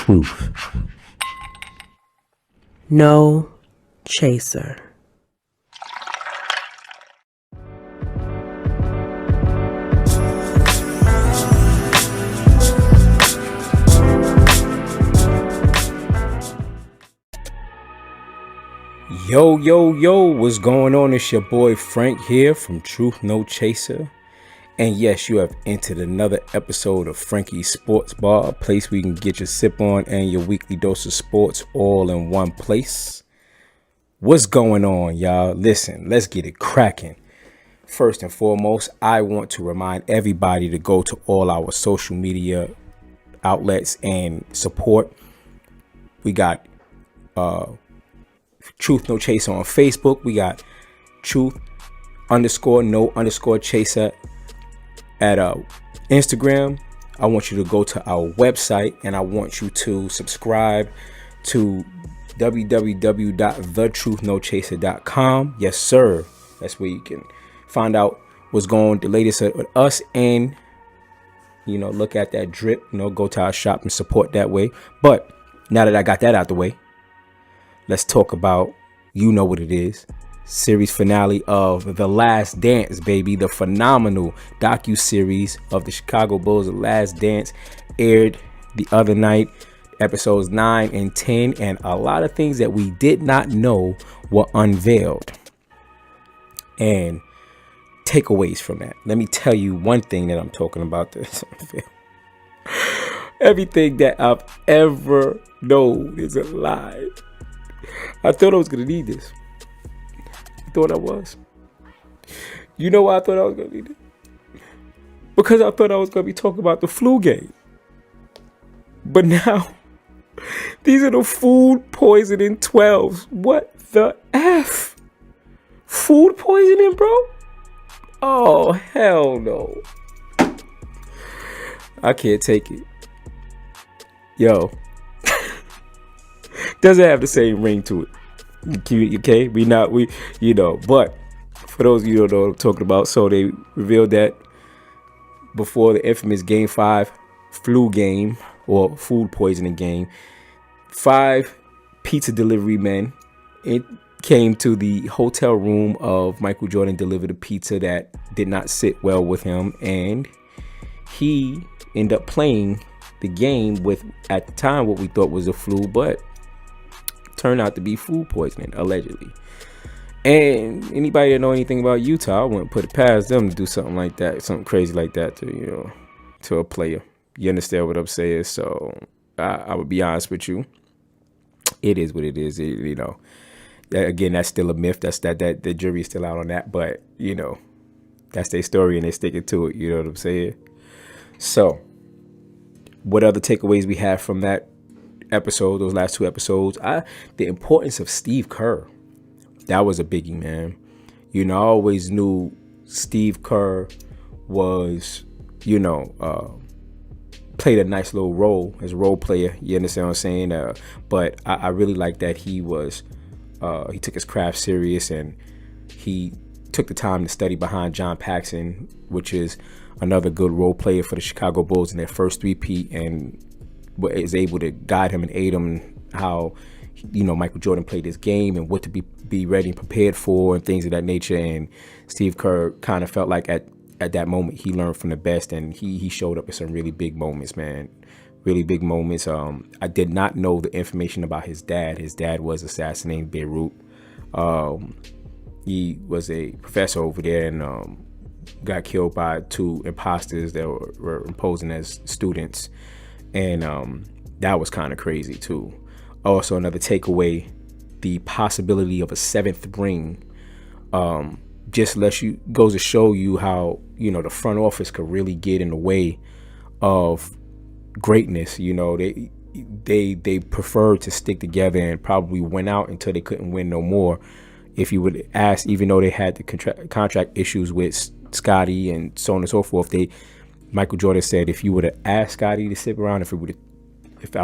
truth. No chaser. Yo, what's going on? It's your boy Frank here from Truth No Chaser. And yes, you have entered another episode of Frankie's Sports Bar, a place where you can get your sip on and your weekly dose of sports all in one place. What's going on, y'all? Listen, let's get it cracking. First and foremost, I want to remind everybody to go to all our social media outlets and support. We got Truth No Chaser on Facebook. We got Truth_No_Chaser at Instagram. I want you to go to our website and I want you to subscribe to www.thetruthnochaser.com. Yes, sir. That's where you can find out what's going on, the latest with us, and look at that drip. Go to our shop and support that way. But now that I got that out the way, let's talk about, what it is, series finale of The Last Dance, baby. The phenomenal docu-series of the Chicago Bulls, The Last Dance, aired the other night, episodes 9 and 10, and a lot of things that we did not know were unveiled. And takeaways from that. Let me tell you one thing that I'm talking about this. Everything that I've ever known is a lie. I thought I was going to need this. I thought I was. You know why I thought I was going to need it? Because I thought I was going to be talking about the flu game. But now, these are the food poisoning 12s. What the F? Food poisoning, bro? Oh, hell no. I can't take it. Yo. Doesn't have the same ring to it. Okay? But for those of you who don't know what I'm talking about, so they revealed that before the infamous Game 5 flu game or food poisoning game, 5 pizza delivery men came to the hotel room of Michael Jordan, delivered a pizza that did not sit well with him, and he ended up playing the game with, at the time, what we thought was a flu, but turned out to be food poisoning, allegedly. And anybody that know anything about Utah, I wouldn't put it past them to do something like that, something crazy like that to a player. You understand what I'm saying? So I would be honest with you. It is what it is. Again, that's still a myth. That's that the jury's still out on that. But that's their story and they're sticking to it. You know what I'm saying? So, what other takeaways we have from that episode, those last 2 episodes? The importance of Steve Kerr. That was a biggie, man. I always knew Steve Kerr was, played a nice little role as a role player. You understand what I'm saying? But I really like that he took his craft serious and he took the time to study behind John Paxson, which is another good role player for the Chicago Bulls in their first three-peat, and is able to guide him and aid him how Michael Jordan played his game and what to be ready and prepared for and things of that nature. And Steve Kerr kind of felt like at that moment he learned from the best, and he showed up in some really big moments, man. Really big moments. I did not know the information about his dad. His dad was assassinated in Beirut. He was a professor over there and got killed by 2 imposters that were imposing as students. And that was kind of crazy too. Also, another takeaway, the possibility of a 7th ring just goes to show you how the front office could really get in the way of greatness. They preferred to stick together and probably went out until they couldn't win no more. If you would ask, even though they had the contract issues with Scotty and so on and so forth, Michael Jordan said, if you would have asked Scotty to stick around, if I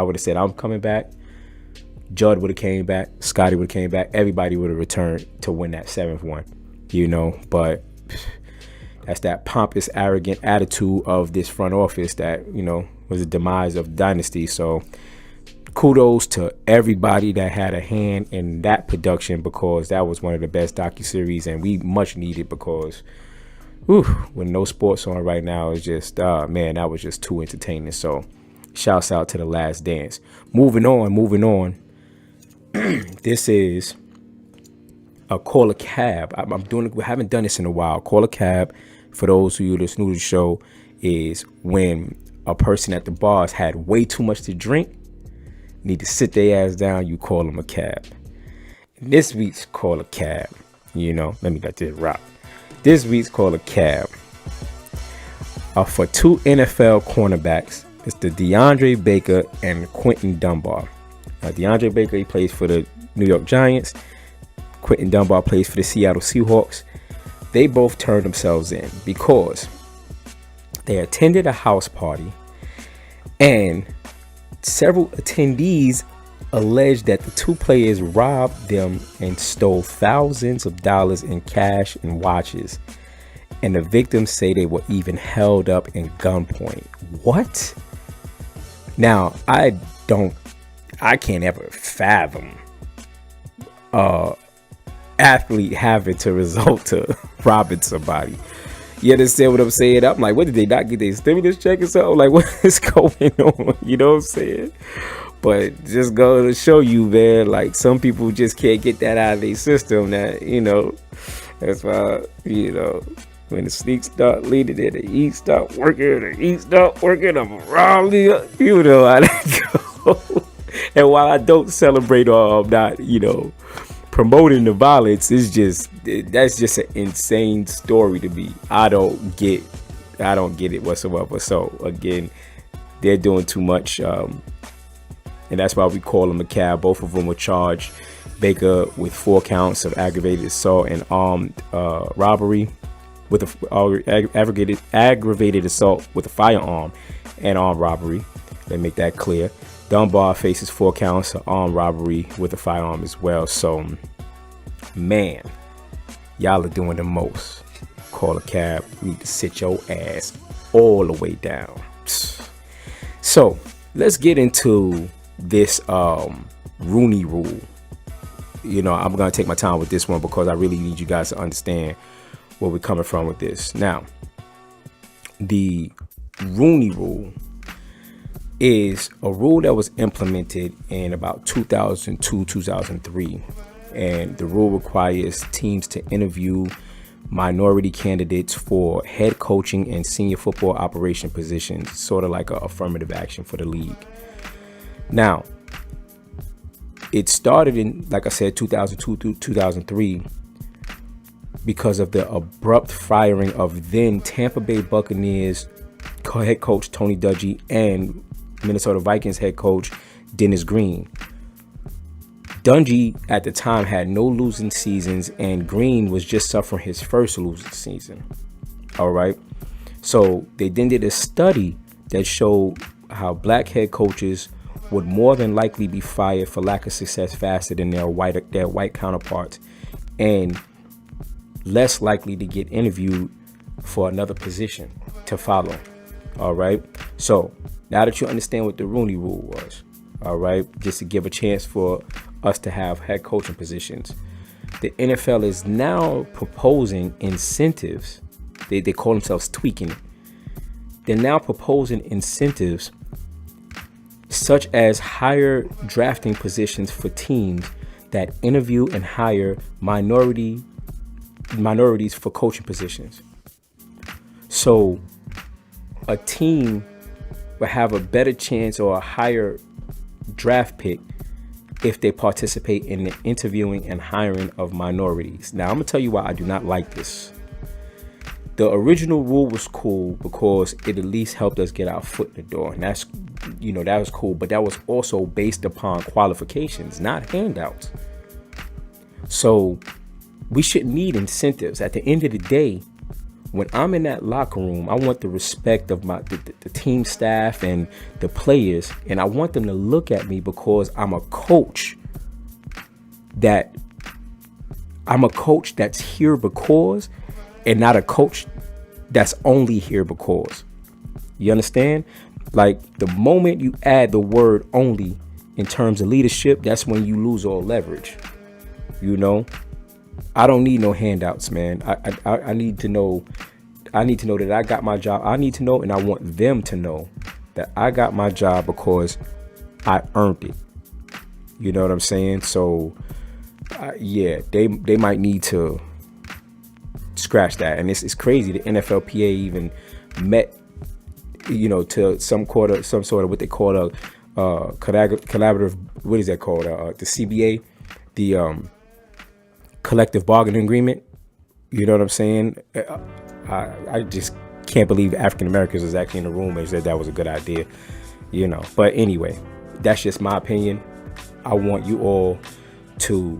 would have said I'm coming back, Judd would have came back, Scotty would have came back, everybody would have returned to win that 7th one. But that's that pompous, arrogant attitude of this front office that was the demise of dynasty. So kudos to everybody that had a hand in that production, because that was one of the best docuseries, and we much needed, because when no sports on right now is just man, that was just too entertaining. So shouts out to The Last Dance. Moving on. This is a call a cab. We haven't done this in a while. Call a cab, for those of you that's new to the show, is when a person at the bar has had way too much to drink, need to sit their ass down, you call them a cab. This week's call a cab, let me let this rock. This week's call a cab for two NFL cornerbacks. It's the DeAndre Baker and Quentin Dunbar. DeAndre Baker, he plays for the New York Giants. Quentin Dunbar plays for the Seattle Seahawks. They both turned themselves in because they attended a house party, and several attendees alleged that the two players robbed them and stole thousands of dollars in cash and watches. And the victims say they were even held up in gunpoint. What? Now, I can't ever fathom athlete having to resort to robbing somebody. You understand what I'm saying? I'm like, what, did they not get their stimulus check or something? Like, what is going on? You know what I'm saying? But just go to show you, man, like, some people just can't get that out of their system. That, that's why, when the sneaks start leading and the eat start working, I'm around here. You know how that goes. And while I don't celebrate or I'm not, promoting the violence, that's just an insane story to me. I don't get it whatsoever. So again, they're doing too much, and that's why we call them a cab. Both of them were charged. Baker with 4 counts of aggravated assault and armed robbery, with aggravated assault with a firearm and armed robbery. Let me make that clear. Dunbar faces 4 counts of armed robbery with a firearm as well. So, man, y'all are doing the most. Call a cab. You need to sit your ass all the way down. So, let's get into this Rooney Rule. I'm going to take my time with this one because I really need you guys to understand where we're coming from with this. Now, the Rooney Rule is a rule that was implemented in about 2002, 2003. And the rule requires teams to interview minority candidates for head coaching and senior football operation positions, sort of like an affirmative action for the league. Now, it started in, like I said, 2002 through 2003 because of the abrupt firing of then Tampa Bay Buccaneers head coach Tony Dungy and Minnesota Vikings head coach Dennis Green. Dungy at the time had no losing seasons, and Green was just suffering his first losing season. All right. So they then did a study that showed how black head coaches would more than likely be fired for lack of success faster than their white counterparts, and less likely to get interviewed for another position to follow. All right. So now that you understand what the Rooney Rule was, all right, just to give a chance for us to have head coaching positions, the NFL is now proposing incentives. They call themselves tweaking it. They're now proposing incentives such as higher drafting positions for teams that interview and hire minorities for coaching positions. So a team will have a better chance or a higher draft pick if they participate in the interviewing and hiring of minorities. Now, I'm gonna tell you why I do not like this. The original rule was cool because it at least helped us get our foot in the door, and that was cool. But that was also based upon qualifications, not handouts. So we shouldn't need incentives. At the end of the day, when I'm in that locker room, I want the respect of the team staff and the players, and I want them to look at me because I'm a coach that's here because, and not a coach that's only here because. You understand? Like, the moment you add the word only, in terms of leadership, that's when you lose all leverage. You know, I don't need no handouts, man. I need to know. I need to know that I got my job. I need to know, and I want them to know that I got my job because I earned it. You know what I'm saying? So, yeah, they might need to scratch that. And it's crazy. The NFLPA even met, you know, to some sort of what they call a collaborative. What is that called? The CBA, the collective bargaining agreement. You know what I'm saying? I just can't believe African Americans was actually in the room and said that was a good idea. You know, but anyway, that's just my opinion. I want you all to,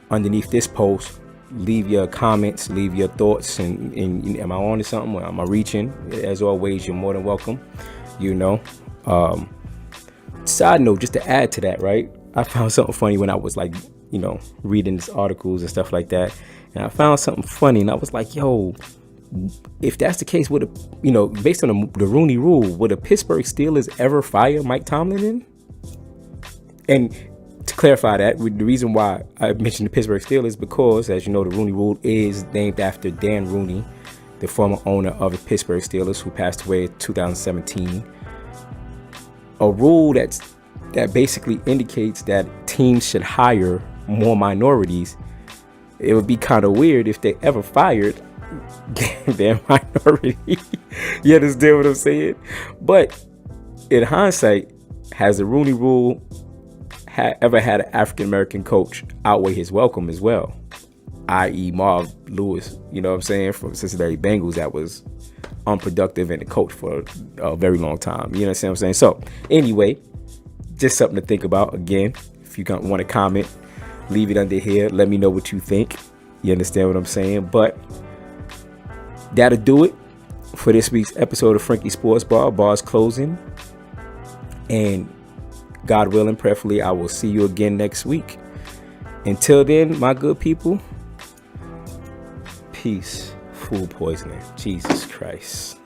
underneath this post, leave your comments, leave your thoughts, and am I on to something? Am I reaching? As always, you're more than welcome. You know. Side note, just to add to that, right? I found something funny when I was like, you know, reading these articles and stuff like that, and I found something funny, and I was like, yo, if that's the case, would you know, based on the Rooney Rule, would the Pittsburgh Steelers ever fire Mike Tomlin? And to clarify that, the reason why I mentioned the Pittsburgh Steelers because, as you know, the Rooney Rule is named after Dan Rooney, the former owner of the Pittsburgh Steelers, who passed away in 2017. A rule that basically indicates that teams should hire more minorities. It would be kind of weird if they ever fired their minority. You understand what I'm saying? But in hindsight, has the Rooney Rule ever had an African American coach outweigh his welcome as well, i.e. Marv Lewis, you know what I'm saying, from Cincinnati Bengals, that was unproductive and a coach for a very long time. You know what I'm saying? So anyway, just something to think about. Again, if you want to comment, leave it under here. Let me know what you think. You understand what I'm saying? But that'll do it for this week's episode of Frankie Sports Bar. Bar's closing. And God willing, prayerfully, I will see you again next week. Until then, my good people, peace. Food poisoning. Jesus Christ.